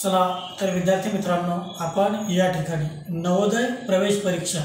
चला तर विद्यार्थी मित्रांनो, आपण या ठिकाणी नवोदय प्रवेश परीक्षा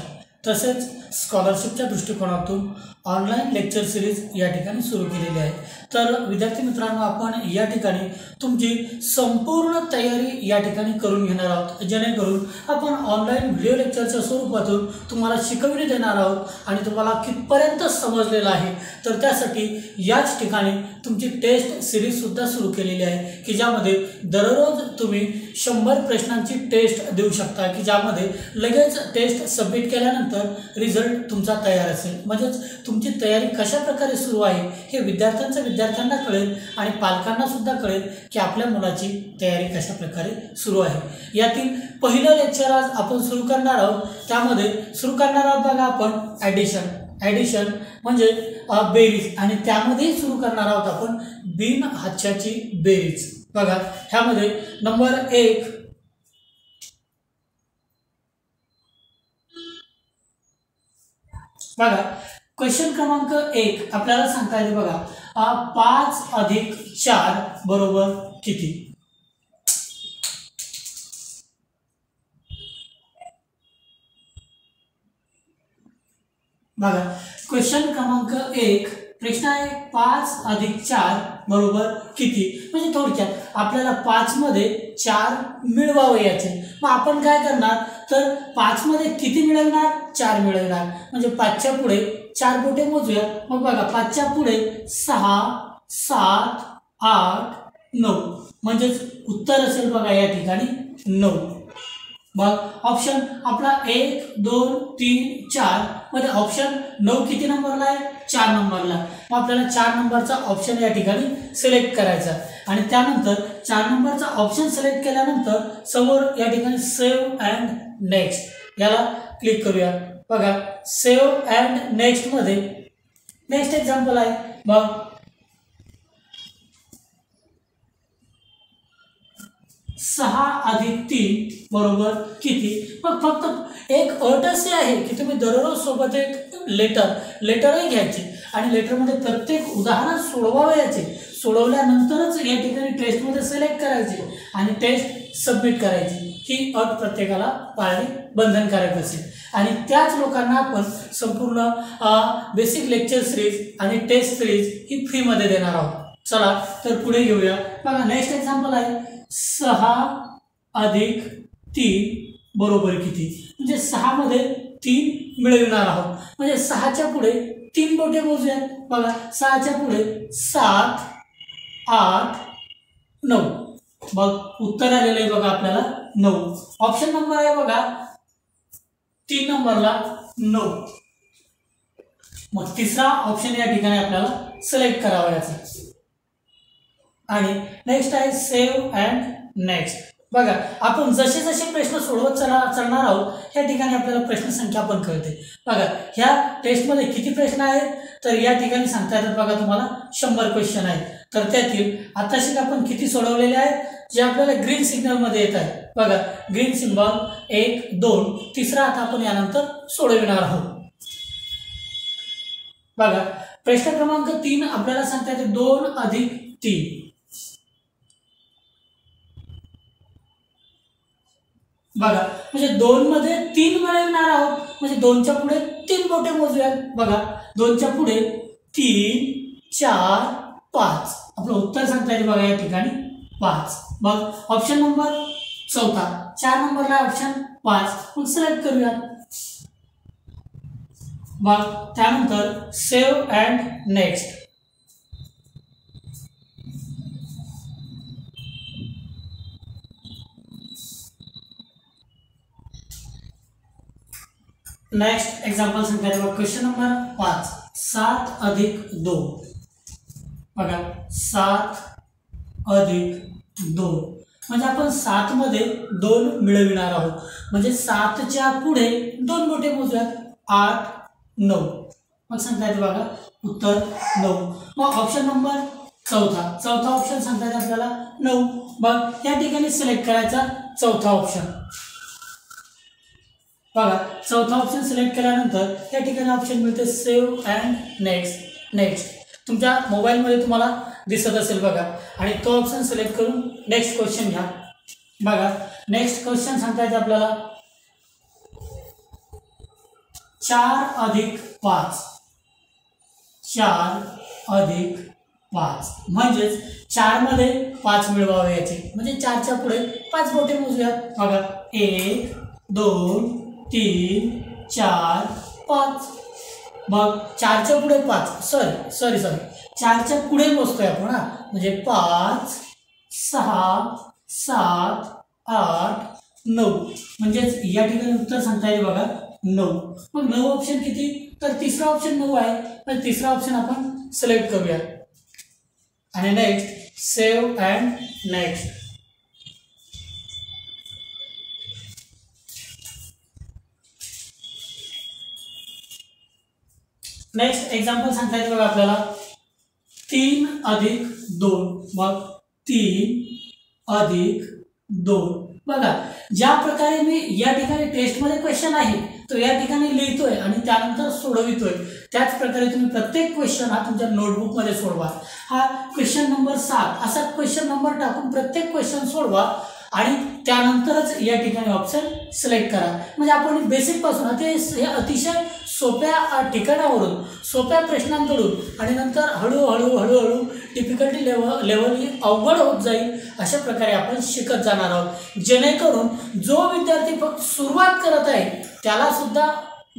तसेच स्कॉलरशिपच्या दृष्टिकोनातून ऑनलाईन लेक्चर सिरीज या ठिकाणी सुरू केलेली आहे। तर विद्यार्थी मित्रांनो, आपण या ठिकाणी तुमची संपूर्ण तयारी या ठिकाणी करून घेणार आहोत, जेणेकरून आपण ऑनलाईन व्हिडिओ लेक्चरच्या स्वरूपातून तुम्हाला शिकवणी देणार आहोत आणि तुम्हाला कितपर्यंत समजलेलं आहे तर त्यासाठी याच ठिकाणी तुमची टेस्ट सिरीज सुद्धा सुरू केलेली आहे की ज्यामध्ये दररोज तुम्ही 100 प्रश्नांची टेस्ट देऊ शकता की ज्यामध्ये लगेच टेस्ट सबमिट केल्यानंतर रिझल्ट तुमचा तयार असेल। म्हणजे तुमची तयारी कशा प्रकारे सुरू आहे हे विद्यार्थ्यांना कळेल आणि पालकांना सुद्धा कळेल की आपल्या मुलाची तयारी कशा प्रकारे सुरू आहे। यातील पहिलं लेक्चर आज आपण सुरू करणार आहोत। त्यामध्ये सुरू करणार आहोत बघा आपण ॲडिशन म्हणजे बेरीज, आणि त्यामध्ये सुरू करणार आहोत आपण बिनहाच्याची बेरीज। बघा ह्यामध्ये नंबर 1 बघा क्वेश्चन क्रमांक 1 आपल्याला सांगता येते बघा 5 अधिक 4 बरोबर किती। बघा क्वेश्चन क्रमांक 1 प्रश्न आहे 5 अधिक 4 बरोबर किती। म्हणजे थोडक्यात आपल्याला 5 मध्ये 4 मिळवावे याचे। मग आपण काय करणार तर 5 मध्ये किती मिळवणार, 4 मिळवणार। म्हणजे 5 च्या पुढे 4 बोटे मोजूया। मग बघा 5 च्या पुढे 6 7 8 9 म्हणजे उत्तर असेल बघा या ठिकाणी 9। मग ऑप्शन आपला 1 2 3 4 मध्ये ऑप्शन 9 किती नंबरला आहे, 4 नंबरला। मग आपल्याला 4 नंबरचा ऑप्शन या ठिकाणी सिलेक्ट करायचा आणि त्यानंतर 4 नंबरचा ऑप्शन सिलेक्ट केल्यानंतर समोर या ठिकाणी सेव्ह अँड नेक्स्ट याला क्लिक करूया। बघा सेव्ह अँड नेक्स्ट मध्ये नेक्स्ट एक्झाम्पल आहे। मग 6 अधिक 3 बरोबर किती। मग फक्त एक अट अशी आहे की तुम्ही दररोज सोबत एक लेटरही घ्यायचे आणि लेटरमध्ये प्रत्येक उदाहरण सोडवायचे। सोडवल्यानंतरच या ठिकाणी टेस्टमध्ये सिलेक्ट करायचे आणि टेस्ट सबमिट करायची। ही अट प्रत्येकाला पाळणे बंधनकारक असेल आणि त्याच लोकांना आपण संपूर्ण बेसिक लेक्चर सिरीज आणि टेस्ट सिरीज ही फ्रीमध्ये देणार आहोत। चला तर पुढे घेऊया। बघा नेक्स्ट एक्झाम्पल आहे 6 अधिक 3 बरोबर किती। म्हणजे 6 मध्ये 3 मिळविणार आहोत। म्हणजे 6 च्या पुढे 3 बोटे मोजूया। बघा 6 च्या पुढे 7 8 9 मग उत्तर आलेलं आहे बघा आपल्याला 9। ऑप्शन नंबर आहे बघा 3 नंबरला 9। मग तिसरा ऑप्शन या ठिकाणी आपल्याला सिलेक्ट करावा याचा आणि नेक्स्ट आहे सेव्ह अँड नेक्स्ट। बघा आपण जसे जसे प्रश्न सोडवत चालणार आहोत या ठिकाणी आपल्याला प्रश्न संख्या पण कळते। बघा ह्या टेस्टमध्ये किती प्रश्न आहेत तर या ठिकाणी सांगता येतात बघा तुम्हाला 100 क्वेश्चन आहेत। तर त्यातील आताशी आपण किती सोडवलेले आहेत जे आपल्याला ग्रीन सिग्नल मध्ये येत आहे। बघा ग्रीन सिम्बॉल 1 2 तिसरा आता आपण यानंतर सोडविणार आहोत। बघा प्रश्न क्रमांक 3 आपल्याला सांगता येते 2 अधिक 3। बघा म्हणजे 2 मध्ये 3 मिळवणार आहोत। म्हणजे 2 च्या पुढे 3 बोटे मोजूया। बघा 2 च्या पुढे 3 4 5 आपलं उत्तर सांगता येईल बघा या ठिकाणी 5। मग ऑप्शन नंबर 4 नंबरला ऑप्शन 5 मग सिलेक्ट करूया। मग त्यानंतर save and next. Next example सांगता येईल क्वेश्चन नंबर 5 7 अधिक 2। बघा 7 अधिक 2 म्हणजे आपण 7 मध्ये 2 मिळविणार आहोत। म्हणजे 7 च्या पुढे 2 बोटे मोजूया 8 9 मग सांगता येते बघा उत्तर 9। मग ऑप्शन नंबर चौथा ऑप्शन सांगता येते आपल्याला 9। मग या ठिकाणी सिलेक्ट करायचा चौथा ऑप्शन। बघा चौथा ऑप्शन सिलेक्ट केल्यानंतर या ठिकाणी ऑप्शन मिळते सेव्ह अँड नेक्स्ट। तुमच्या मोबाईलमध्ये तुम्हाला दिसत असेल बघा आणि तो ऑप्शन सिलेक्ट करून नेक्स्ट क्वेश्चन घ्या। बघा नेक्स्ट क्वेश्चन सांगता येते आपल्याला 4 अधिक 5 4 अधिक 5 म्हणजेच 4 मध्ये 5 मिळवावे याचे म्हणजे 4च्या पुढे 5 बोटे मोजूयात बघा 1 2 3 4 5 मग 4च्या पुढे 5 सॉरी 4च्या पुढे मोजतोय आपण हा म्हणजे 5 6 7 8 9 म्हणजेच या ठिकाणी उत्तर सांगता येईल बघा 9 मग 9 ऑप्शन किती तर तिसरा ऑप्शन 9 आहे तर तिसरा ऑप्शन आपण सिलेक्ट करूया आणि next save and next next example सांगता येते बघा आपल्याला 3 अधिक 2 मग 3 अधिक 2 बघा ज्या प्रकारे मी या ठिकाणी टेस्टमध्ये क्वेश्चन आहे तो या ठिकाणी लिहितोय आणि त्यानंतर सोडवितोय त्याच प्रकारे तुम्ही प्रत्येक क्वेश्चन हा तुमच्या नोटबुकमध्ये सोडवा हा क्वेश्चन नंबर 7 असा क्वेश्चन नंबर टाकून प्रत्येक क्वेश्चन सोडवा आणि त्यानंतरच या ठिकाणी ऑप्शन सिलेक्ट करा म्हणजे आपण बेसिक पासून हे अतिशय सोप्या ठिकाणावरून सोप्या प्रश्नांकडून आणि नंतर हळूहळू डिफिकल्टी लेवल ही अवघड होत जाईल अशा प्रकारे आपण शिकत जाणार आहोत जेणेकरून जो विद्यार्थी फक्त सुरुवात करत आहे त्याला सुद्धा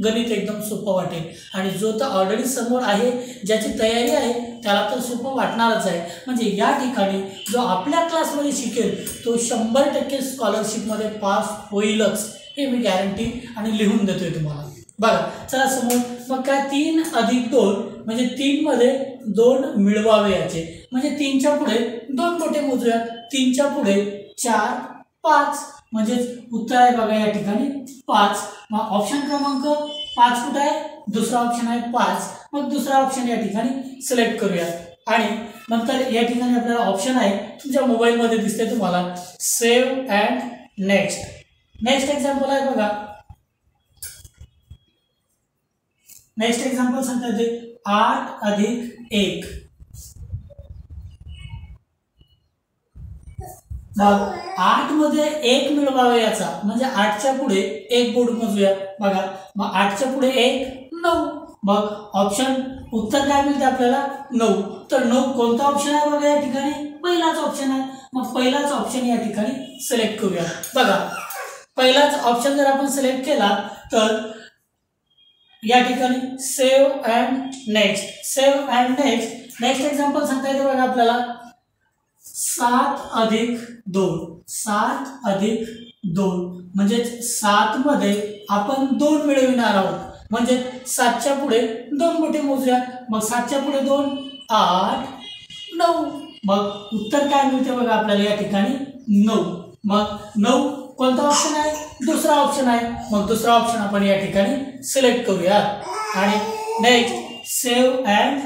गणित एकदम सोपं वाटेल आणि जो तर ऑलरेडी समोर आहे ज्याची तयारी आहे त्याला तर सोपं वाटणारच आहे म्हणजे या ठिकाणी जो आपल्या क्लासमध्ये शिकेल तो 100% स्कॉलरशिपमध्ये पास होईलच हे मी गॅरंटी आणि लिहून देतोय तुम्हाला बघा चला समोर मग काय 3 अधिक 2 म्हणजे 3 मध्ये 2 मिळवावे याचे म्हणजे 3च्या पुढे 2 बोटे मोजूयात 3च्या पुढे 4 5 म्हणजेच उत्तर आहे बघा या ठिकाणी 5 मग ऑप्शन क्रमांक 5 कुठे आहे दुसरा ऑप्शन आहे 5 मग दुसरा ऑप्शन या ठिकाणी सिलेक्ट करूया आणि नंतर या ठिकाणी आपल्याला ऑप्शन आहे तुमच्या मोबाईलमध्ये दिसते तुम्हाला सेव्ह अँड नेक्स्ट एक्झाम्पल आहे बघा नेक्स्ट एक्झाम्पल सांगता येते 8 अधिक 1 मग 8 मध्ये 1 मिळवावे याचा म्हणजे 8च्या पुढे 1 बोर्ड मोजूया बघा मग 8च्या पुढे 1 9 मग ऑप्शन उत्तर काय मिळते आपल्याला 9 तर 9 कोणता ऑप्शन आहे बघा या ठिकाणी पहिलाच ऑप्शन आहे मग पहिलाच ऑप्शन या ठिकाणी सिलेक्ट करूया बघा पहिलाच ऑप्शन जर आपण सिलेक्ट केला तर या ठिकाणी save and next next example सांगता येते बघा आपल्याला 7 अधिक 2 म्हणजे 7 मध्ये आपण 2 मिळविणार आहोत म्हणजे 7च्या पुढे 2 बोटे मोजूया मग 7च्या पुढे 2 8 9 मग उत्तर काय मिळते बघा आपल्याला या ठिकाणी 9 मग 9 कोणता ऑप्शन आहे दुसरा ऑप्शन आहे मग दुसरा ऑप्शन आपण या ठिकाणी सिलेक्ट करूया आणि next save and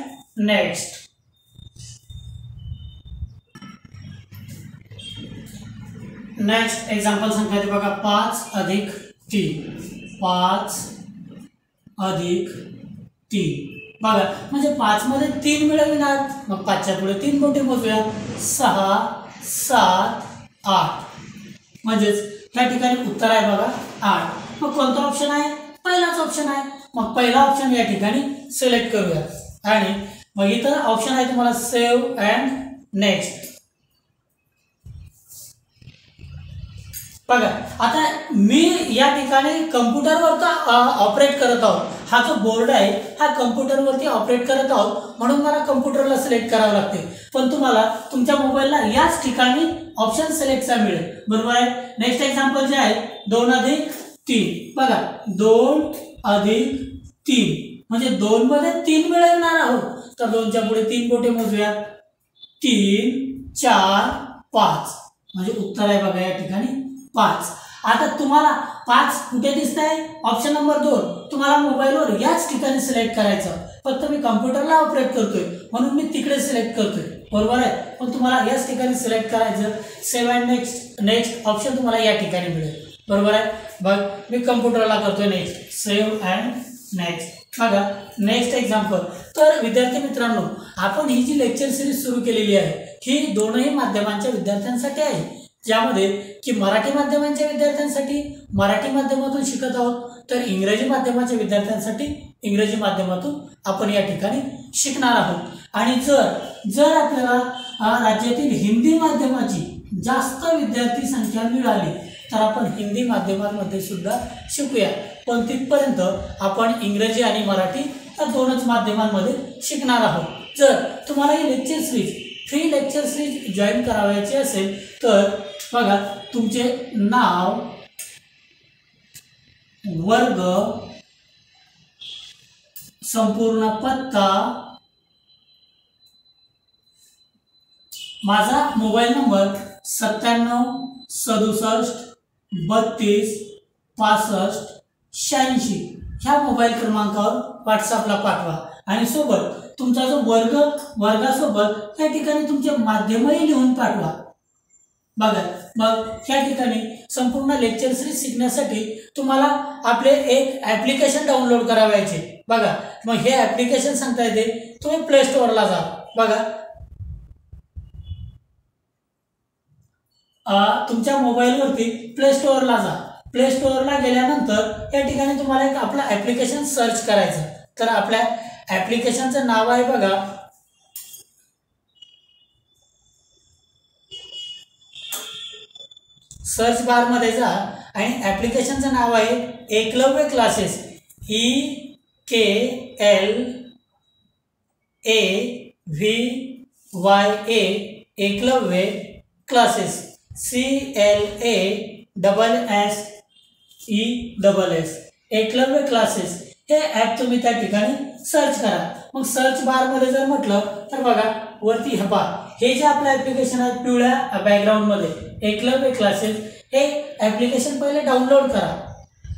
next example सांगता येते बघा 5 अधिक 3 बघा म्हणजे 5 मध्ये 3 मिळविणार मग 5च्या पुढे 3 बोटे मोजूया 6 7 8 म्हणजेच त्या ठिकाणी उत्तर आहे बघा 8 मग कोणता ऑप्शन आहे पहिलाच ऑप्शन आहे मग पहिला ऑप्शन या ठिकाणी सिलेक्ट करूया आणि मग इथं ऑप्शन आहे तुम्हाला सेव्ह अँड नेक्स्ट बघा आता मी या ठिकाणी कम्प्युटरवर तर ऑपरेट करत आहोत हा जो बोर्ड आहे हा कम्प्युटरवरती ऑपरेट करत आहोत म्हणून मला कम्प्युटरला सिलेक्ट करावं लागते पण तुम्हाला तुमच्या मोबाईलला याच ठिकाणी ऑप्शन सिलेक्टचा मिळेल बरोबर आहे नेक्स्ट एक्झाम्पल जे आहे 2 अधिक 3 बघा 2 अधिक 3 म्हणजे 2 मध्ये 3 मिळवणार आहोत तर 2च्या पुढे 3 बोटे मोजूया 3 4 5 म्हणजे उत्तर आहे बघा या ठिकाणी 5 आता तुम्हाला 5 कुठे दिसत आहे ऑप्शन नंबर 2 तुम्हाला मोबाईलवर याच ठिकाणी सिलेक्ट करायचं फक्त मी कम्प्युटरला ऑपरेट करतोय म्हणून मी तिकडे सिलेक्ट करतोय बरोबर आहे पण तुम्हाला याच ठिकाणी सिलेक्ट करायचं सेव्ह अँड नेक्स्ट ऑप्शन तुम्हाला या ठिकाणी मिळेल बरोबर आहे बघ मी कम्प्युटरला करतोय नेक्स्ट सेव्ह अँड नेक्स्ट बघा नेक्स्ट एक्झाम्पल तर विद्यार्थी मित्रांनो आपण ही जी लेक्चर सिरीज सुरू केलेली आहे ही दोनही माध्यमांच्या विद्यार्थ्यांसाठी आहे ज्यामध्ये की मराठी माध्यमांच्या विद्यार्थ्यांसाठी मराठी माध्यमातून शिकत आहोत, तर इंग्रजी माध्यमाच्या विद्यार्थ्यांसाठी इंग्रजी माध्यमातून आपण या ठिकाणी शिकणार आहोत। आणि जर आपल्याला राज्यातील हिंदी माध्यमाची जास्त विद्यार्थी संख्या मिळाली तर आपण हिंदी माध्यमांमध्ये सुद्धा शिकूया, पण तिथपर्यंत आपण इंग्रजी आणि मराठी या दोनच माध्यमांमध्ये शिकणार आहोत। जर तुम्हाला ही lecture series free lecture series join करावायची असेल तर बघा, तुमचे नाव, वर्ग, संपूर्ण पत्ता, माझा मोबाईल नंबर 97 67 32 65 86 ह्या मोबाईल क्रमांकावर व्हॉट्सअपला पाठवा आणि सोबत तुमचा जो वर्गासोबत या ठिकाणी तुमचे माध्यमही लिहून पाठवा। बघा, मग या ठिकाणी संपूर्ण लेक्चर सीरीज शिकण्यासाठी तुम्हाला आपले एक ॲप्लिकेशन डाउनलोड करावायचे। बघा, मग हे ॲप्लिकेशन सांगता येते, तुम्ही प्ले स्टोअरला जा। बघा, तुमच्या मोबाईलवरती प्ले स्टोअरला जा। प्ले स्टोअरला गेल्यानंतर या ठिकाणी तुम्हाला एक आपलं ॲप्लिकेशन सर्च करायचं। तर आपल्या ॲप्लिकेशनचं नाव आहे बघा, सर्च बार मध्ये जा आणि ॲप्लिकेशनचं नाव आहे Eklavya classes, EKLAVYA Eklavya classes, CLASSESS Eklavya classes हे ॲप तुम्ही त्या ठिकाणी सर्च करा। मग सर्च बार मध्ये जर म्हटलं तर बघा वरती हे जे आपलं ॲप्लिकेशन आहे पिवळ्या बॅकग्राऊंडमध्ये एकलव्य क्लासेस, हे ॲप्लिकेशन पहिले डाउनलोड करा,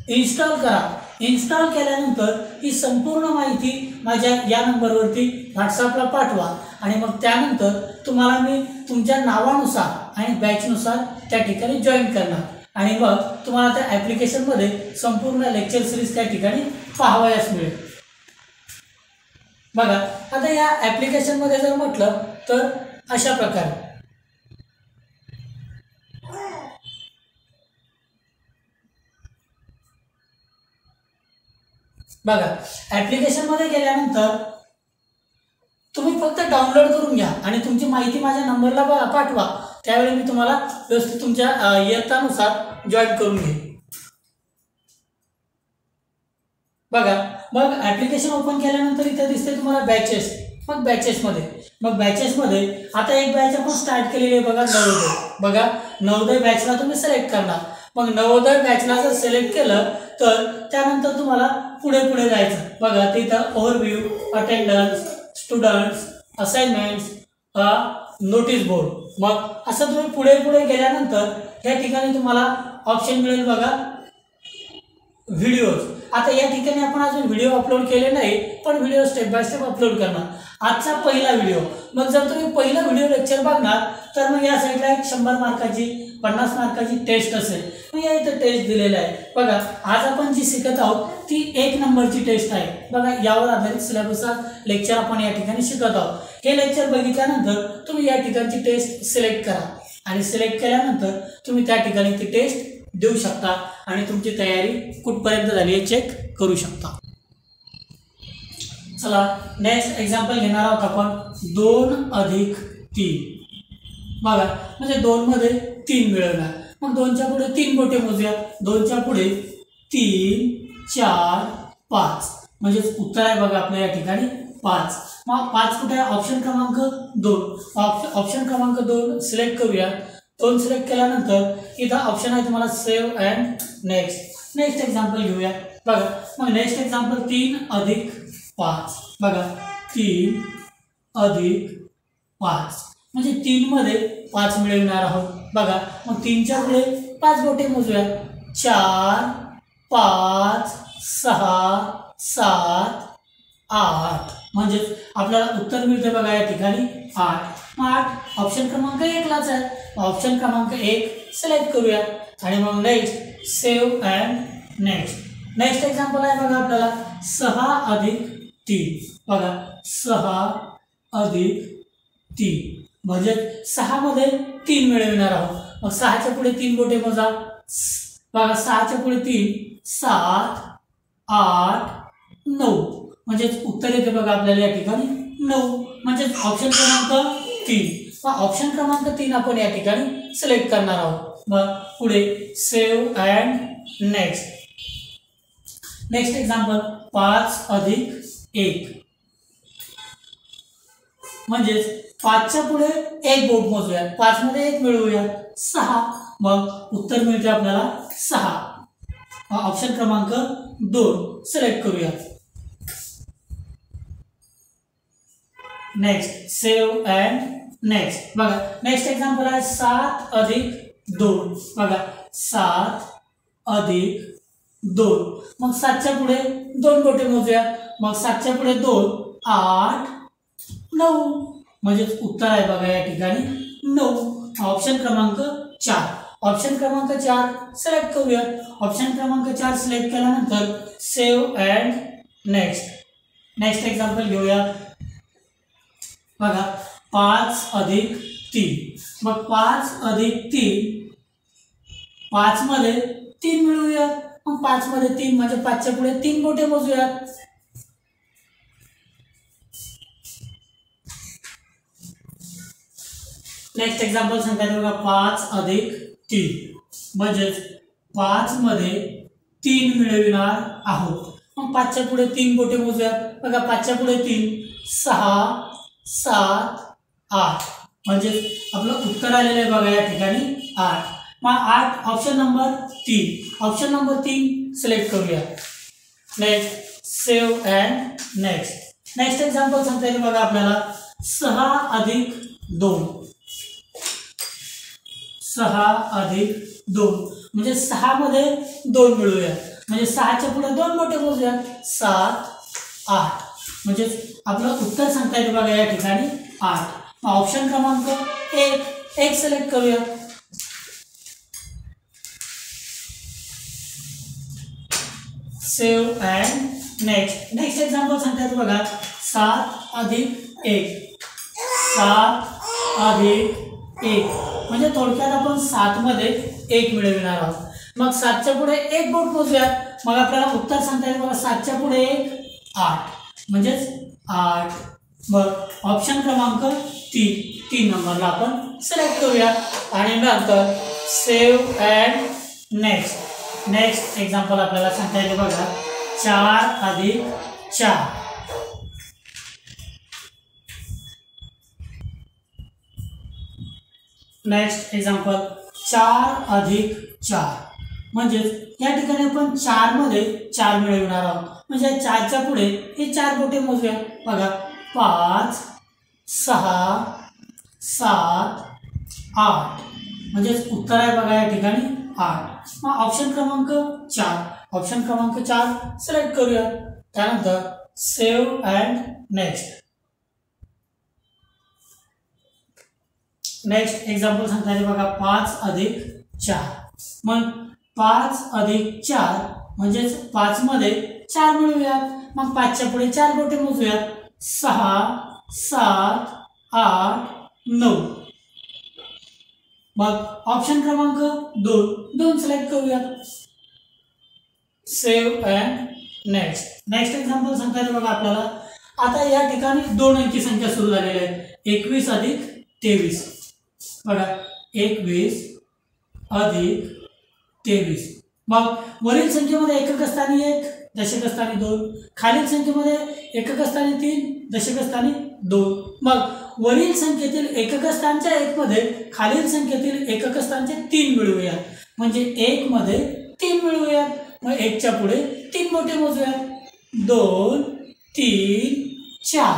इन्स्टॉल करा। इन्स्टॉल केल्यानंतर ही संपूर्ण माहिती माझ्या या नंबरवरती व्हॉट्सअपला पाठवा आणि मग त्यानंतर तुम्हाला मी तुमच्या नावानुसार आणि बॅचनुसार त्या ठिकाणी जॉईन करणार आणि मग तुम्हाला त्या ॲप्लिकेशनमध्ये संपूर्ण लेक्चर सीरीज त्या ठिकाणी पाहावयास मिळेल। बघा, आता या ॲप्लिकेशनमध्ये जर म्हटलं तर अशा प्रकारे बघा, ॲप्लिकेशनमध्ये गेल्यानंतर तुम्ही फक्त डाउनलोड करून घ्या आणि तुमची माहिती माझ्या नंबरला पाठवा, त्यावेळी मी तुम्हाला व्यवस्थित तुमच्या इयत्तानुसार जॉईन करून घेईन। बघा, मग ॲप्लिकेशन ओपन केल्यानंतर इथे दिसते तुम्हाला बॅचेस। मग बॅचेसमध्ये आता एक बॅच आपण स्टार्ट केलेली आहे बघा, नवोदय। बघा, नवोदय बॅचला तुम्ही सिलेक्ट करणार। मग नवोदय बॅचला जर सिलेक्ट केलं तर त्यानंतर तुम्हाला पुढे जायचं। बघा, तिथं overview, attendance, students, assignments, notice board. मग असं तुम्ही पुढे गेल्यानंतर या ठिकाणी तुम्हाला ऑप्शन मिळेल बघा, व्हिडिओज। आता या ठिकाणी आपण अजून व्हिडिओ अपलोड केले नाही, पण video step by step upload करणार। आजचा पहिला व्हिडिओ, मग जर तुम्ही पहिला व्हिडिओ लेक्चर बघणार तर मग या साईडला एक 100 मार्काची 50 मार्काची टेस्ट असेल। मग या इथं टेस्ट दिलेला आहे। बघा, आज आपण जी शिकत आहोत ती 1 नंबरची टेस्ट आहे। बघा, यावर आधारित सिलेबसचा लेक्चर आपण या ठिकाणी शिकत आहोत। हे लेक्चर बघितल्यानंतर तुम्ही या ठिकाणची टेस्ट सिलेक्ट करा आणि सिलेक्ट केल्यानंतर तुम्ही त्या ठिकाणी ती टेस्ट देऊ शकता आणि तुमची तयारी कुठपर्यंत झाली आहे चेक करू शकता। चला, नेक्स्ट एक्झाम्पल घेणार आहोत आपण 2 अधिक 3। बघा, म्हणजे 2 मध्ये 3 मिळवणार। मग 2च्या पुढे 3 बोटे मोजूया। 2च्या पुढे 3 4 5 म्हणजे उत्तर आहे बघा आपल्या या ठिकाणी 5। मग 5 कुठे आहे? ऑप्शन क्रमांक 2। ऑप्शन क्रमांक 2 सिलेक्ट करूया। 2 सिलेक्ट केल्यानंतर इथं ऑप्शन आहे तुम्हाला सेव्ह अँड नेक्स्ट एक्झाम्पल घेऊया। बघा, मग नेक्स्ट एक्झाम्पल 3 अधिक 5। बघा, 3 अधिक 5 म्हणजे 3 मध्ये 5 मिळवणार आहोत। बघा, मग 3च्या पुढे 5 बोटे मोजूया। 4 5 6 7 8 म्हणजे आपल्याला उत्तर मिळते बघा या ठिकाणी 8। मग 8 ऑप्शन क्रमांक 1 लाच आहे। ऑप्शन क्रमांक 1 सिलेक्ट करूया आणि मग next save and next example आहे बघा आपल्याला 6 अधिक 3। बघा, 6 अधिक 3 म्हणजे 6 मध्ये 3 मिळविणार आहोत। मग 6च्या पुढे 3 बोटे मोजा बघा 6च्या पुढे 3 7 8 9 म्हणजे उत्तर येते बघा आपल्याला या ठिकाणी 9 म्हणजे ऑप्शन क्रमांक 3 ऑप्शन क्रमांक 3 आपण या ठिकाणी सिलेक्ट करणार आहोत मग पुढे सेव्ह अँड नेक्स्ट एक्झाम्पल 5 अधिक 1 म्हणजे 5च्या पुढे 1 बोट मोजूया 5 मध्ये 1 मिळवूया 6 मग उत्तर मिळते आपल्याला 6 ऑप्शन क्रमांक 2 सिलेक्ट करूया नेक्स्ट सेव्ह अँड नेक्स्ट बघा नेक्स्ट एक्झाम्पल आहे 7 अधिक 2 बघा 7 अधिक 2 मग 7च्या पुढे 2 बोटे मोजूया मग 7च्या पुढे 2 8 9 म्हणजे उत्तर आहे बघा या ठिकाणी 9 ऑप्शन क्रमांक 4 ऑप्शन क्रमांक 4 सिलेक्ट करूया ऑप्शन क्रमांक 4 सिलेक्ट केल्यानंतर सेव्ह अँड नेक्स्ट एक्झाम्पल घेऊया बघा 5 अधिक 3 मग 5 अधिक 3 5 मध्ये 3 मिळवूया मग 5 मध्ये 3 म्हणजे 5च्या पुढे 3 बोटे मोजूया नेक्स्ट एक्झाम्पल सांगतात बघा 5 अधिक 3 म्हणजे 5 मध्ये 3 मिळविणार आहोत मग 5च्या पुढे 3 बोटे मोजूया बघा 5च्या पुढे 3 6 7 8 म्हणजे आपलं उत्तर आलेलं आहे बघा या ठिकाणी 8 मग 8 ऑप्शन नंबर 3 सिलेक्ट करूया next save and next example सांगता येईल बघा आपल्याला 6 अधिक 2 म्हणजे 6 मध्ये 2 मिळवूया म्हणजे 6च्या पुढे 2 बोटे मोजूया 7 8 म्हणजे आपलं उत्तर सांगता येईल बघा या ठिकाणी 8 ऑप्शन क्रमांक 1 सिलेक्ट करूया सेव्ह अँड नेक्स्ट एक्झाम्पल सांगता येईल बघा 7 अधिक 1 म्हणजे थोडक्यात आपण 7 मध्ये 1 मिळविणार आहोत मग 7च्या पुढे 1 बोट मोजूया मग आपल्याला उत्तर सांगता येईल बघा 7च्या पुढे 1 8 म्हणजेच 8 मग ऑप्शन क्रमांक 3 नंबरला आपण सिलेक्ट करूया आणि नंतर सेव्ह अँड नेक्स्ट एक्झाम्पल आपल्याला सांगता येईल बघा 4 अधिक 4 नेक्स्ट एक्झाम्पल 4 अधिक 4 म्हणजे या ठिकाणी आपण 4 मध्ये 4 मिळवणार आहोत म्हणजे 4च्या पुढे हे 4 बोटे मोजूया बघा 5 6 7 8 म्हणजे उत्तर आहे बघा या ठिकाणी 8 मग ऑप्शन क्रमांक 4 सिलेक्ट करूया त्यानंतर सेव्ह अँड नेक्स्ट एक्झाम्पल सांगता येईल बघा 5 अधिक 4 मग 5 अधिक 4 म्हणजेच 5 मध्ये 4 मिळवूया मग 5च्या पुढे 4 बोटे मोजूया 6 7 8 9 मग ऑप्शन क्रमांक 2 सिलेक्ट करूया सेव्ह अँड नेक्स्ट एक्झाम्पल सांगता येईल बघा आपल्याला आता या ठिकाणी 2 अंकी संख्या सुरू झालेल्या आहेत 21 अधिक 23 बघा 21 अधिक 23 मग वरील संख्येमध्ये एकक स्थानी 1 दशक स्थानी 2 खालील संख्येमध्ये एकक स्थानी 3 दशक स्थानी 2 मग वरील संख्येतील एकक स्थानच्या 1 मध्ये खालील संख्येतील एकक स्थानचे 3 मिळवूया म्हणजे 1 मध्ये 3 मिळवूया मग 1च्या पुढे 3 बोटे मोजूया 2 3 4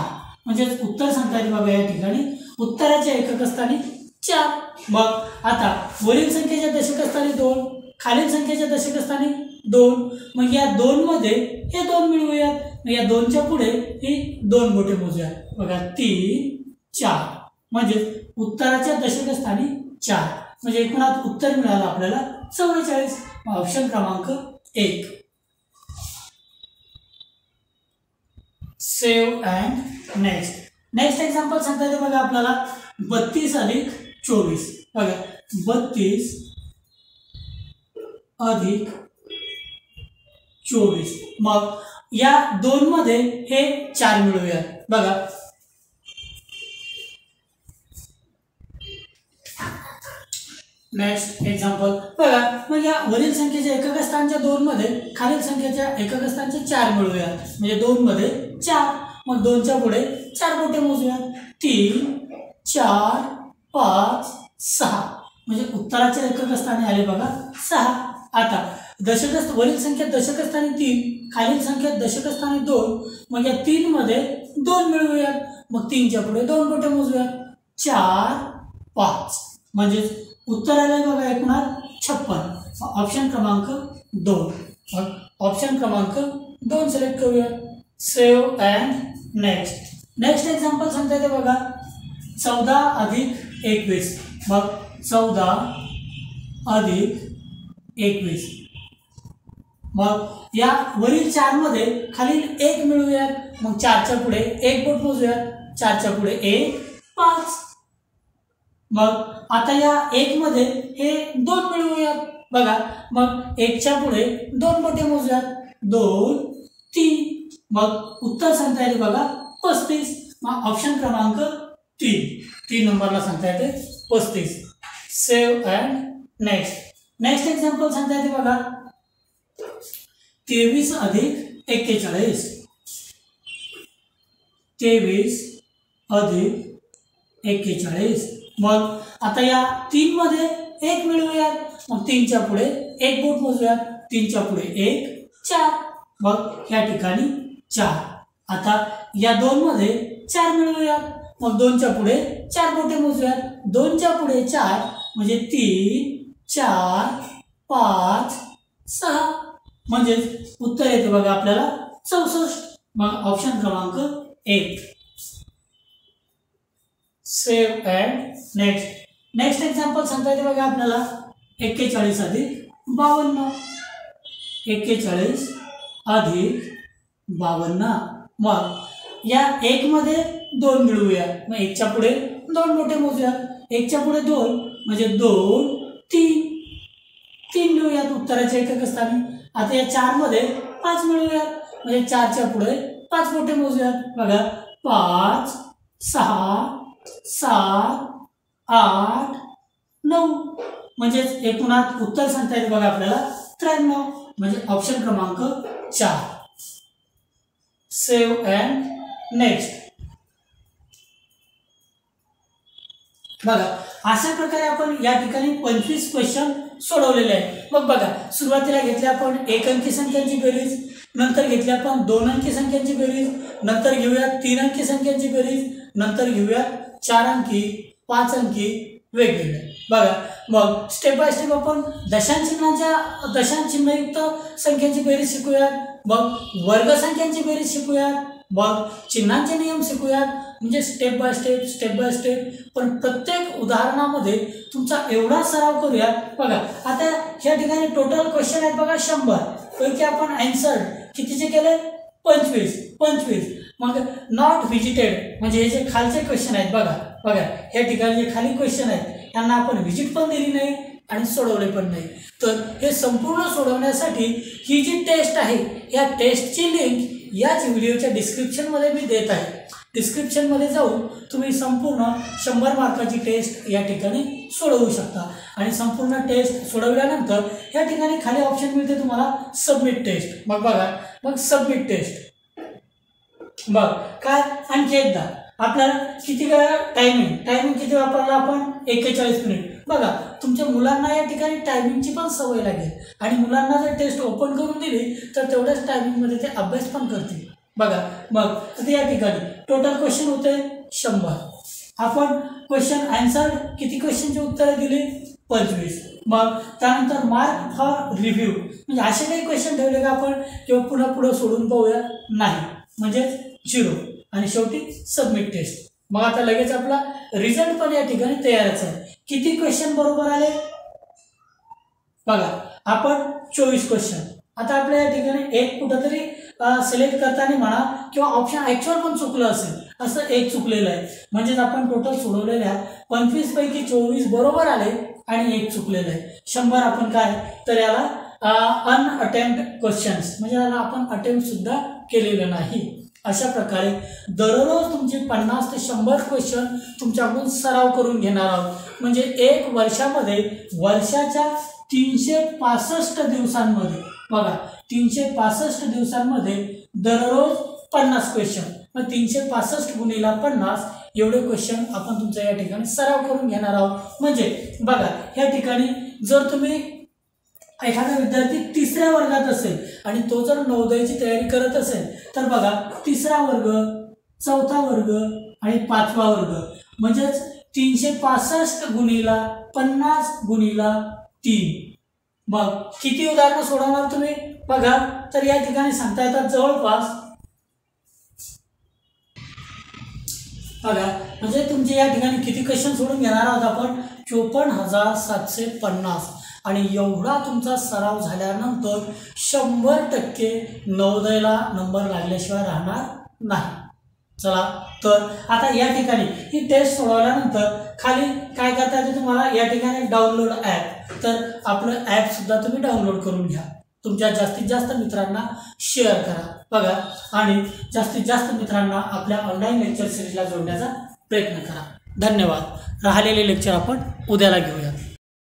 म्हणजे उत्तर सांगता येईल बघा या ठिकाणी उत्तराच्या एकक स्थानी 4 मग आता वरील संख्येच्या दशक स्थानी 2 खालील संख्येच्या दशक स्थानी 2 मग या 2 मध्ये हे 2 मिळवूया मग या 2च्या पुढे ही 2 बोटे मोजूया बघा 3 4 म्हणजे उत्तराच्या दशक स्थानी 4 म्हणजे एकूणात उत्तर मिळालं आपल्याला 44 ऑप्शन क्रमांक 1 सेव्ह अँड नेक्स्ट एक्झाम्पल सांगता येते बघा आपल्याला 32 अधिक 24 बघा 32 अधिक 24. मग या 2 मध्ये हे 4 मिळवूया. बघा नेक्स्ट एक्झाम्पल बघा. मग या वरील संख्येच्या एकक स्थानाच्या 2 मध्ये खालील संख्येच्या एकक स्थानाचे 4 मिळवूया. म्हणजे 2 मध्ये 4. मग 2च्या पुढे 4 बोटे मोजूया. 3 4 5 6. म्हणजे उत्तराचे एकक स्थानी आले बघा 6. आता वरील संख्येत दशक स्थानी 3, खालील संख्येत दशक स्थानी 2. मग या 3 मध्ये 2 मिळवूया. मग 3च्या पुढे 2 बोटे मोजूया. 4 5. म्हणजे उत्तर आले बघा 56. ऑप्शन क्रमांक 2. ऑप्शन क्रमांक 2 सिलेक्ट करूया. सेव्ह अँड नेक्स्ट एक्झाम्पल सांगता येते बघा. 14 अधिक 21. मग 14 अधिक 21. मग या वरील 4 मध्ये खालील 1 मिळवूयात. मग 4च्या पुढे 1 बोट मोजूयात. 4च्या पुढे 1 5. मग आता या 1 मध्ये हे 2 मिळवूयात. बघा मग 1च्या पुढे 2 बोटे मोजूयात. 2 3. मग उत्तर सांगता येते बघा 35. मग ऑप्शन क्रमांक 3 नंबरला सांगता येते 35. सेव्ह अँड नेक्स्ट एक्झाम्पल सांगता येते बघा. 23 अधिक 41. 23 अधिक 41. मग आता या 3 मध्ये 1 मिळवूयात. मग 3च्या पुढे 1 बोट मोजूयात. 3च्या पुढे 1 4. मग या ठिकाणी 4. आता या 2 मध्ये 4 मिळवूयात. मग 2च्या पुढे 4 बोटे मोजूयात. 2च्या पुढे 4 म्हणजे 3 4 5 6. म्हणजे उत्तर येते बघा आपल्याला 64. मग ऑप्शन क्रमांक 1. सेव्ह अँड नेक्स्ट एक्झाम्पल सांगता येते बघा आपल्याला. 41 अधिक 52. 41 अधिक 52. मग या 1 मध्ये 2 मिळवूया. मग 1च्या पुढे 2 बोटे मोजूया. 1च्या पुढे 2 म्हणजे 2 3 मिळवूयात उत्तराचे एकक स्थानी. आता या 4 मध्ये 5 मिळवूयात. म्हणजे 4च्या पुढे 5 बोटे मोजूयात. बघा 5 6 7 8 9. म्हणजे एकूणात उत्तर सांगता येते बघा आपल्याला 93. म्हणजे ऑप्शन क्रमांक 4. सेव्ह अँड बघा अशा प्रकारे आपण या ठिकाणी 25 क्वेश्चन सोडवलेले आहे. मग बघा सुरुवातीला घेतले आपण 1 अंकी संख्यांची बेरीज, नंतर घेतली आपण 2 अंकी संख्यांची बेरीज, नंतर घेऊया 3 अंकी संख्यांची बेरीज, नंतर घेऊया 4 अंकी 5 अंकी वेगवेगळे. बघा मग स्टेप बाय स्टेप आपण दशांश चिन्हयुक्त संख्यांची बेरीज शिकूयात. मग वर्ग संख्यांची बेरीज शिकूयात. मग चिन्हांचे नियम शिकूयात. म्हणजे स्टेप बाय स्टेप. पण प्रत्येक उदाहरणामध्ये तुमचा एवढा सराव करूया. बघा आता या ठिकाणी टोटल क्वेश्चन आहेत बघा 100 पैकी आपण आन्सर कितीचे केले 25. मग नॉट व्हिजिटेड म्हणजे हे जे खालचे क्वेश्चन आहेत बघा या ठिकाणी जे खाली क्वेश्चन आहेत त्यांना आपण व्हिजिट पण दिली नाही आणि सोडवले पण नाही. तर हे संपूर्ण सोडवण्यासाठी ही जी टेस्ट आहे या टेस्टची लिंक याच व्हिडिओच्या डिस्क्रिप्शनमध्ये मी देत आहे. डिस्क्रिप्शनमध्ये जाऊन तुम्ही संपूर्ण 100 मार्काची टेस्ट या ठिकाणी सोडवू शकता. आणि संपूर्ण टेस्ट सोडवल्यानंतर या ठिकाणी खाली ऑप्शन मिळते तुम्हाला सबमिट टेस्ट. मग बघा सबमिट टेस्ट. बघ काय आणखी एकदा आपल्याला किती वेळा टायमिंग किती वापरला आपण 41 मिनिट. बघा तुमच्या मुलांना या ठिकाणी टायमिंगची पण सवय लागेल आणि मुलांना जर टेस्ट ओपन करून दिली तर तेवढ्याच टायमिंगमध्ये ते अभ्यास पण करतील. बघा मग आता या ठिकाणी टोटल क्वेश्चन होते 100. आपण क्वेश्चन आन्सर किती क्वेश्चनची उत्तरे दिली 25. मग त्यानंतर मार्क फॉर रिव्ह्यू म्हणजे असे काही क्वेश्चन ठेवले का आपण किंवा पुढे सोडून पाहूया नाही म्हणजे 0. आणि शेवटी सबमिट टेस्ट. मग आता लगेच आपला रिझल्ट पण या ठिकाणी तयारच आहे. किती क्वेश्चन बरोबर आले बघा आपण 24 क्वेश्चन. आता आपल्या या ठिकाणी एक कुठंतरी सिलेक्ट करताना म्हणा किंवा ऑप्शन ॲक्च्युअल पण चुकलं असेल असं एक चुकलेलं आहे. म्हणजेच आपण टोटल सोडवलेल्या 25 पैकी 24 बरोबर आले आणि एक चुकलेलं आहे. 100 आपण काय तर याला अनअटेम्प्ट क्वेश्चन्स म्हणजे याला आपण अटेम्प्ट सुद्धा केलेलं नाही. अशा प्रकारे दररोज तुमचे 50 ते 100 क्वेश्चन तुमच्याकडून सराव करून घेणार आहोत. म्हणजे एक वर्षामध्ये वर्षाच्या 365 दिवसांमध्ये बघा 365 दिवसांमध्ये दररोज 50 क्वेश्चन. मग 365 गुणिले 50 एवढे क्वेश्चन आपण तुमच्या या ठिकाणी सराव करून घेणार आहोत. म्हणजे बघा या ठिकाणी जर तुम्ही एखादा विद्यार्थी 3ऱ्या वर्गात असेल आणि तो जर नवोदयाची तयारी करत असेल तर बघा 3रा वर्ग, 4था वर्ग आणि 5वा वर्ग म्हणजेच 365 गुणिले 50 गुणिले 3. मग किती उदाहरणं सोडवणार तुम्ही बघा तर या ठिकाणी सांगता येतात जवळपास बघा म्हणजे तुमचे या ठिकाणी किती क्वेश्चन सोडून घेणार आहोत आपण 54,750. आणि एवढा तुमचा सराव झाल्यानंतर 100% नवोदयाला नंबर लागल्याशिवाय राहणार नाही. चला तर आता या ठिकाणी ही टेस्ट सोडवल्यानंतर खाली काय करता येते तुम्हाला या ठिकाणी डाउनलोड ॲप. तर आपलं ॲप सुद्धा तुम्ही डाउनलोड करून घ्या. तुमच्या जास्तीत जास्त मित्रांना शेअर करा बघा आणि जास्तीत जास्त मित्रांना आपल्या ऑनलाईन लेक्चर सिरीजला जोडण्याचा प्रयत्न करा. धन्यवाद. राहिलेले लेक्चर आपण उद्याला घेऊया.